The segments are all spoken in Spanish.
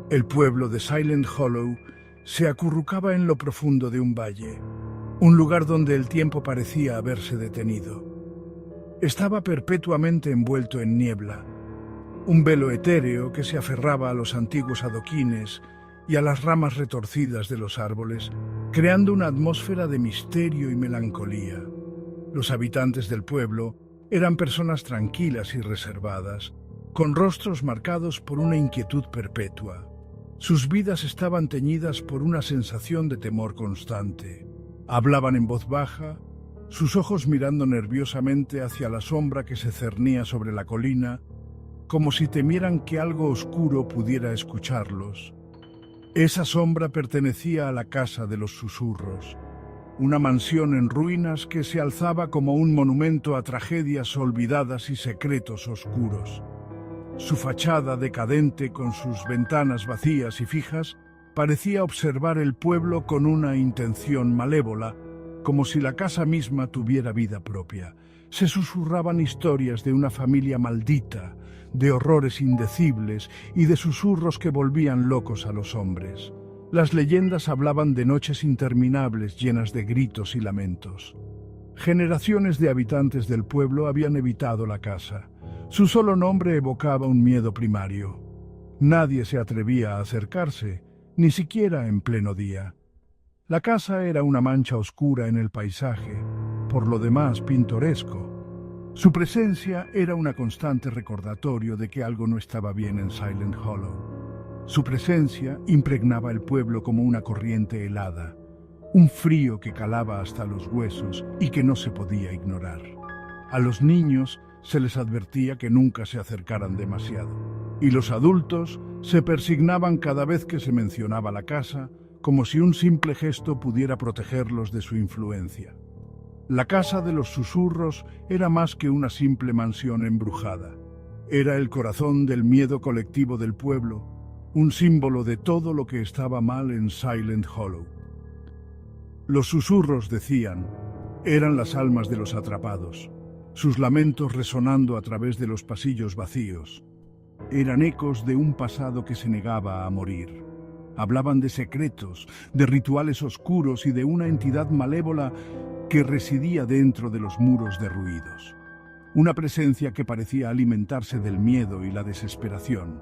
El pueblo de Silent Hollow se acurrucaba en lo profundo de un valle, un lugar donde el tiempo parecía haberse detenido. Estaba perpetuamente envuelto en niebla, un velo etéreo que se aferraba a los antiguos adoquines y a las ramas retorcidas de los árboles, creando una atmósfera de misterio y melancolía. Los habitantes del pueblo eran personas tranquilas y reservadas, con rostros marcados por una inquietud perpetua. Sus vidas estaban teñidas por una sensación de temor constante. Hablaban en voz baja, sus ojos mirando nerviosamente hacia la sombra que se cernía sobre la colina, como si temieran que algo oscuro pudiera escucharlos. Esa sombra pertenecía a la Casa de los Susurros, una mansión en ruinas que se alzaba como un monumento a tragedias olvidadas y secretos oscuros. Su fachada decadente, con sus ventanas vacías y fijas, parecía observar el pueblo con una intención malévola, como si la casa misma tuviera vida propia. Se susurraban historias de una familia maldita, de horrores indecibles y de susurros que volvían locos a los hombres. Las leyendas hablaban de noches interminables llenas de gritos y lamentos. Generaciones de habitantes del pueblo habían evitado la casa. Su solo nombre evocaba un miedo primario. Nadie se atrevía a acercarse, ni siquiera en pleno día. La casa era una mancha oscura en el paisaje, por lo demás pintoresco. Su presencia era un constante recordatorio de que algo no estaba bien en Silent Hollow. Su presencia impregnaba el pueblo como una corriente helada, un frío que calaba hasta los huesos y que no se podía ignorar. A los niños se les advertía que nunca se acercaran demasiado, y los adultos se persignaban cada vez que se mencionaba la casa, como si un simple gesto pudiera protegerlos de su influencia. La Casa de los Susurros era más que una simple mansión embrujada. Era el corazón del miedo colectivo del pueblo, un símbolo de todo lo que estaba mal en Silent Hollow. Los susurros, decían, eran las almas de los atrapados, sus lamentos resonando a través de los pasillos vacíos. Eran ecos de un pasado que se negaba a morir. Hablaban de secretos, de rituales oscuros y de una entidad malévola que residía dentro de los muros derruidos. Una presencia que parecía alimentarse del miedo y la desesperación.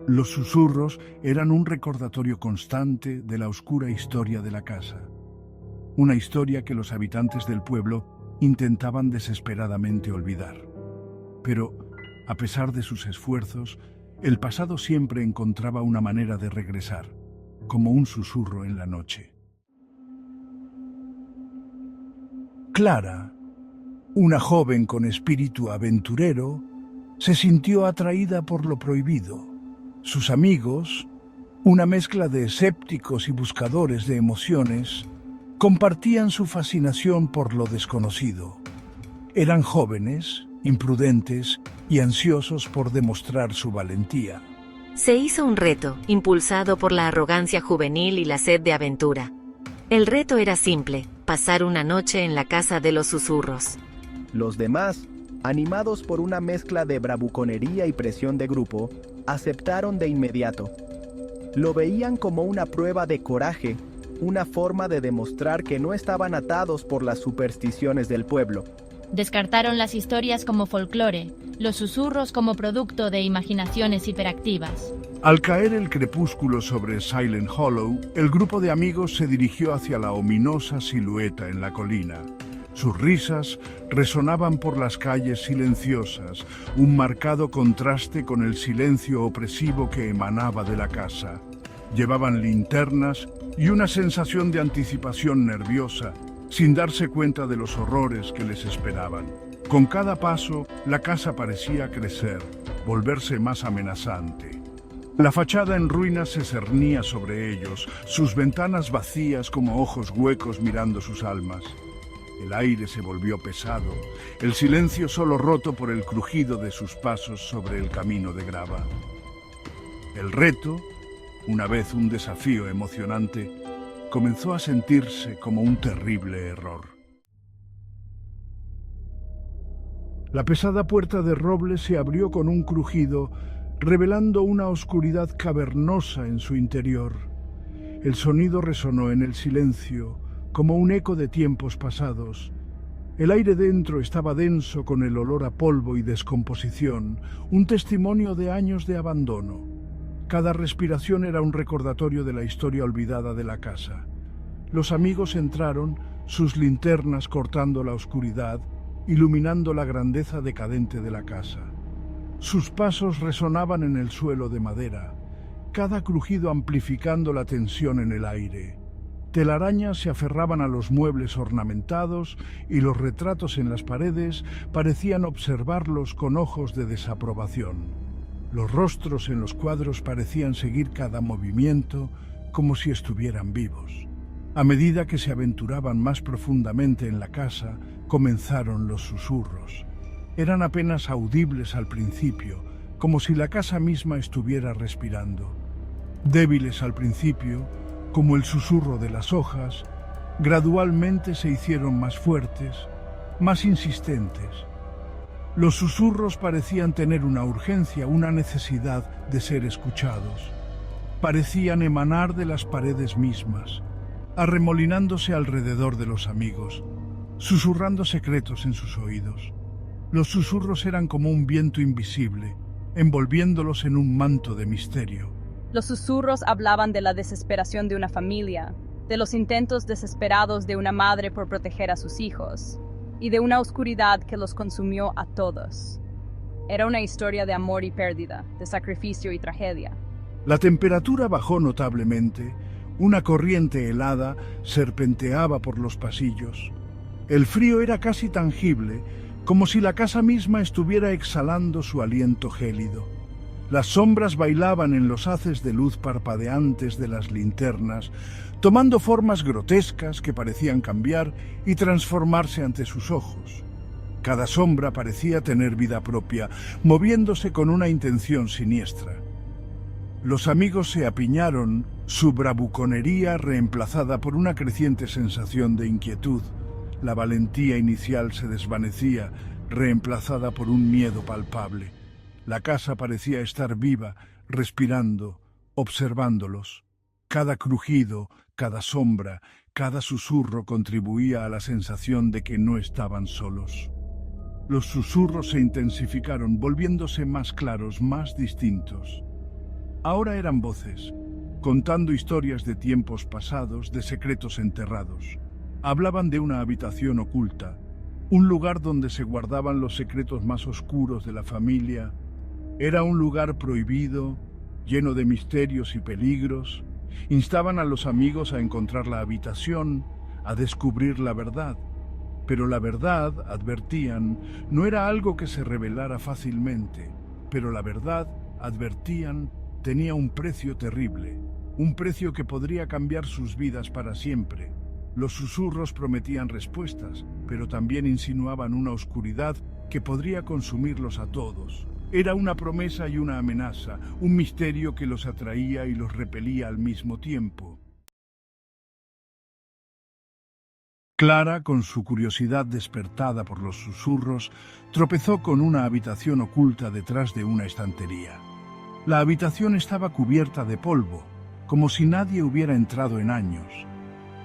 Los susurros eran un recordatorio constante de la oscura historia de la casa. Una historia que los habitantes del pueblo intentaban desesperadamente olvidar. Pero, a pesar de sus esfuerzos, el pasado siempre encontraba una manera de regresar, como un susurro en la noche. Clara, una joven con espíritu aventurero, se sintió atraída por lo prohibido. Sus amigos, una mezcla de escépticos y buscadores de emociones, compartían su fascinación por lo desconocido. Eran jóvenes, imprudentes y ansiosos por demostrar su valentía. Se hizo un reto, impulsado por la arrogancia juvenil y la sed de aventura. El reto era simple: pasar una noche en la Casa de los Susurros. Los demás, animados por una mezcla de bravuconería y presión de grupo, aceptaron de inmediato. Lo veían como una prueba de coraje, una forma de demostrar que no estaban atados por las supersticiones del pueblo. Descartaron las historias como folclore, los susurros como producto de imaginaciones hiperactivas. Al caer el crepúsculo sobre Silent Hollow, el grupo de amigos se dirigió hacia la ominosa silueta en la colina. Sus risas resonaban por las calles silenciosas, un marcado contraste con el silencio opresivo que emanaba de la casa. Llevaban linternas y una sensación de anticipación nerviosa, sin darse cuenta de los horrores que les esperaban. Con cada paso, la casa parecía crecer, volverse más amenazante. La fachada en ruinas se cernía sobre ellos, sus ventanas vacías como ojos huecos mirando sus almas. El aire se volvió pesado, el silencio solo roto por el crujido de sus pasos sobre el camino de grava. El reto, una vez un desafío emocionante, comenzó a sentirse como un terrible error. La pesada puerta de roble se abrió con un crujido revelando una oscuridad cavernosa en su interior. El sonido resonó en el silencio, como un eco de tiempos pasados. El aire dentro estaba denso con el olor a polvo y descomposición, un testimonio de años de abandono. Cada respiración era un recordatorio de la historia olvidada de la casa. Los amigos entraron, sus linternas cortando la oscuridad, iluminando la grandeza decadente de la casa. Sus pasos resonaban en el suelo de madera, cada crujido amplificando la tensión en el aire. Telarañas se aferraban a los muebles ornamentados y los retratos en las paredes parecían observarlos con ojos de desaprobación. Los rostros en los cuadros parecían seguir cada movimiento como si estuvieran vivos. A medida que se aventuraban más profundamente en la casa, comenzaron los susurros. Eran apenas audibles al principio, como si la casa misma estuviera respirando. Débiles al principio, como el susurro de las hojas, gradualmente se hicieron más fuertes, más insistentes. Los susurros parecían tener una urgencia, una necesidad de ser escuchados. Parecían emanar de las paredes mismas, arremolinándose alrededor de los amigos, susurrando secretos en sus oídos. Los susurros eran como un viento invisible, envolviéndolos en un manto de misterio. Los susurros hablaban de la desesperación de una familia, de los intentos desesperados de una madre por proteger a sus hijos, y de una oscuridad que los consumió a todos. Era una historia de amor y pérdida, de sacrificio y tragedia. La temperatura bajó notablemente, una corriente helada serpenteaba por los pasillos. El frío era casi tangible, como si la casa misma estuviera exhalando su aliento gélido. Las sombras bailaban en los haces de luz parpadeantes de las linternas, tomando formas grotescas que parecían cambiar y transformarse ante sus ojos. Cada sombra parecía tener vida propia, moviéndose con una intención siniestra. Los amigos se apiñaron, su bravuconería reemplazada por una creciente sensación de inquietud. La valentía inicial se desvanecía, reemplazada por un miedo palpable. La casa parecía estar viva, respirando, observándolos. Cada crujido, cada sombra, cada susurro contribuía a la sensación de que no estaban solos. Los susurros se intensificaron, volviéndose más claros, más distintos. Ahora eran voces, contando historias de tiempos pasados, de secretos enterrados. Hablaban de una habitación oculta, un lugar donde se guardaban los secretos más oscuros de la familia. Era un lugar prohibido, lleno de misterios y peligros. Instaban a los amigos a encontrar la habitación, a descubrir la verdad. Pero la verdad, advertían, no era algo que se revelara fácilmente. Pero la verdad, advertían, tenía un precio terrible, un precio que podría cambiar sus vidas para siempre. Los susurros prometían respuestas, pero también insinuaban una oscuridad que podría consumirlos a todos. Era una promesa y una amenaza, un misterio que los atraía y los repelía al mismo tiempo. Clara, con su curiosidad despertada por los susurros, tropezó con una habitación oculta detrás de una estantería. La habitación estaba cubierta de polvo, como si nadie hubiera entrado en años.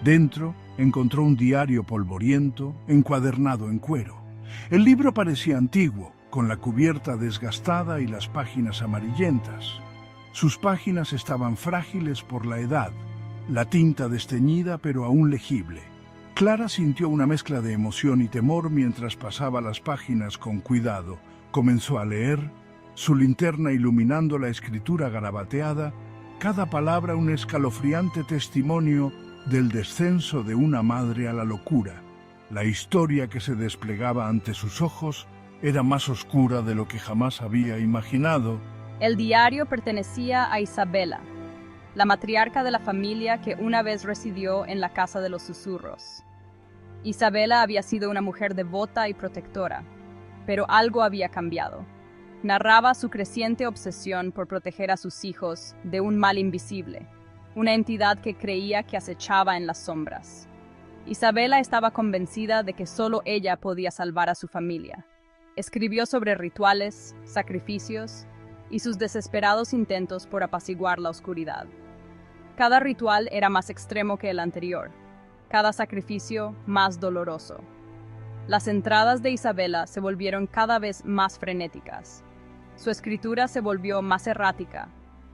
Dentro encontró un diario polvoriento, encuadernado en cuero. El libro parecía antiguo, con la cubierta desgastada y las páginas amarillentas. Sus páginas estaban frágiles por la edad, la tinta desteñida pero aún legible. Clara sintió una mezcla de emoción y temor mientras pasaba las páginas con cuidado. Comenzó a leer, su linterna iluminando la escritura garabateada, cada palabra un escalofriante testimonio del descenso de una madre a la locura. La historia que se desplegaba ante sus ojos era más oscura de lo que jamás había imaginado. El diario pertenecía a Isabela, la matriarca de la familia que una vez residió en la Casa de los Susurros. Isabela había sido una mujer devota y protectora, pero algo había cambiado. Narraba su creciente obsesión por proteger a sus hijos de un mal invisible, una entidad que creía que acechaba en las sombras. Isabela estaba convencida de que solo ella podía salvar a su familia. Escribió sobre rituales, sacrificios y sus desesperados intentos por apaciguar la oscuridad. Cada ritual era más extremo que el anterior, cada sacrificio más doloroso. Las entradas de Isabela se volvieron cada vez más frenéticas. Su escritura se volvió más errática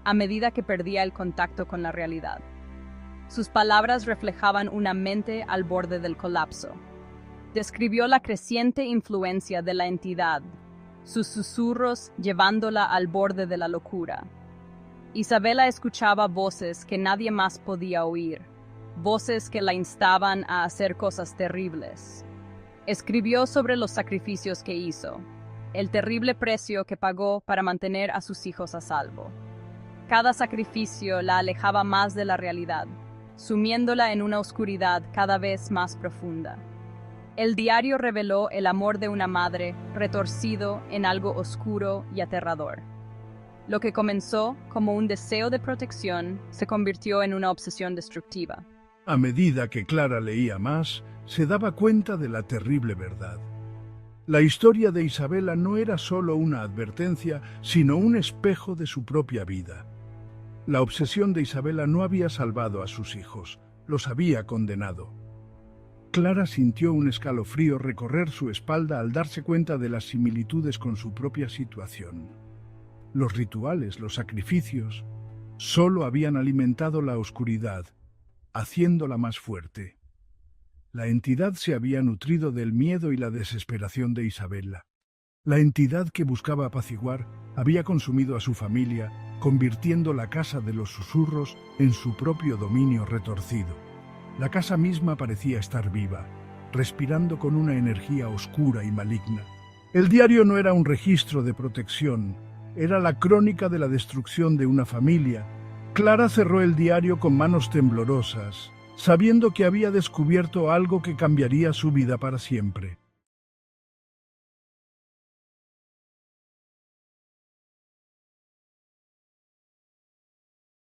a medida que perdía el contacto con la realidad. Sus palabras reflejaban una mente al borde del colapso. Describió la creciente influencia de la entidad, sus susurros llevándola al borde de la locura. Isabela escuchaba voces que nadie más podía oír, voces que la instaban a hacer cosas terribles. Escribió sobre los sacrificios que hizo, el terrible precio que pagó para mantener a sus hijos a salvo. Cada sacrificio la alejaba más de la realidad, sumiéndola en una oscuridad cada vez más profunda. El diario reveló el amor de una madre retorcido en algo oscuro y aterrador. Lo que comenzó como un deseo de protección se convirtió en una obsesión destructiva. A medida que Clara leía más, se daba cuenta de la terrible verdad. La historia de Isabela no era solo una advertencia, sino un espejo de su propia vida. La obsesión de Isabela no había salvado a sus hijos, los había condenado. Clara sintió un escalofrío recorrer su espalda al darse cuenta de las similitudes con su propia situación. Los rituales, los sacrificios, solo habían alimentado la oscuridad, haciéndola más fuerte. La entidad se había nutrido del miedo y la desesperación de Isabela. La entidad que buscaba apaciguar había consumido a su familia, convirtiendo la casa de los susurros en su propio dominio retorcido. La casa misma parecía estar viva, respirando con una energía oscura y maligna. El diario no era un registro de protección, era la crónica de la destrucción de una familia. Clara cerró el diario con manos temblorosas, sabiendo que había descubierto algo que cambiaría su vida para siempre.